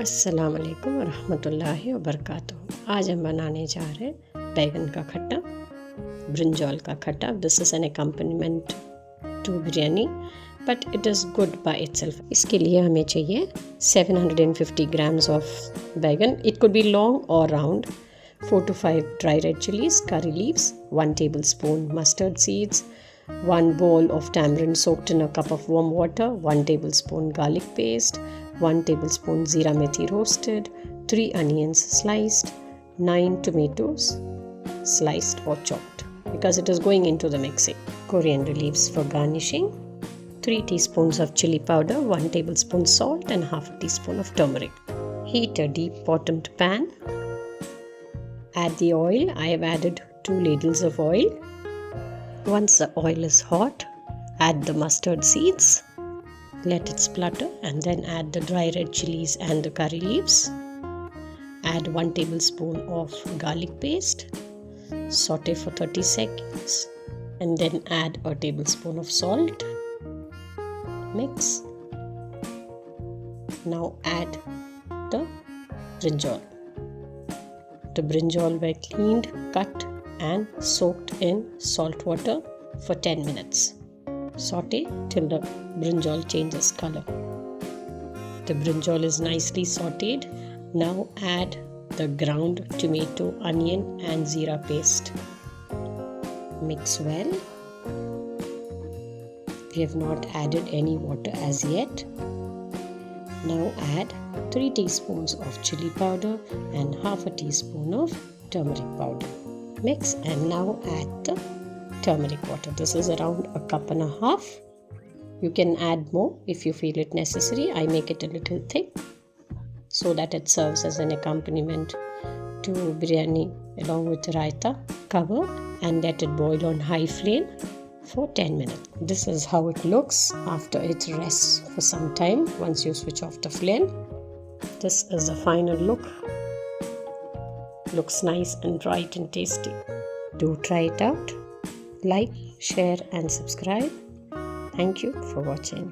अस्सलाम वालेकुम रहमतुल्लाहि व बरकातुहू। आज हम बनाने जा रहे हैं बैगन का खट्टा, ब्रिंजल का khatta. This is an accompaniment to biryani but it is good by itself. इसके लिए हमें चाहिए 750 grams ऑफ बैगन। इट कुड बी लॉन्ग और round. 4 to 5 dry red chillies, curry leaves, 1 tablespoon mustard seeds, 1 bowl of tamarind soaked in a cup of warm water, 1 tablespoon garlic paste, 1 tablespoon Zeera methi roasted, 3 onions sliced, 9 tomatoes sliced or chopped because it is going into the mixing. Coriander leaves for garnishing, 3 teaspoons of chilli powder, 1 tablespoon salt and half a teaspoon of turmeric. Heat a deep bottomed pan. Add the oil. I have added 2 ladles of oil. Once the oil is hot, add the mustard seeds. Let it splutter and then add the dry red chillies and the curry leaves. Add 1 tablespoon of garlic paste. Saute for 30 seconds and then add a tablespoon of salt. Mix. Now add the brinjal. The brinjal were cleaned, cut and soaked in salt water for 10 minutes. Saute till the brinjal changes color. The brinjal is nicely sauteed. Now add the ground tomato, onion and Zeera paste. Mix well. We have not added any water as yet. Now add 3 teaspoons of chilli powder and half a teaspoon of turmeric powder. Mix and now add the turmeric water. This is around a cup and a half. You can add more if you feel it necessary. I make it a little thick so that it serves as an accompaniment to biryani along with raita. Cover and let it boil on high flame for 10 minutes. This is how it looks after it rests for some time once you switch off the flame. This is the final look. Looks nice and bright and tasty. Do try it out. Like, share and subscribe. Thank you for watching.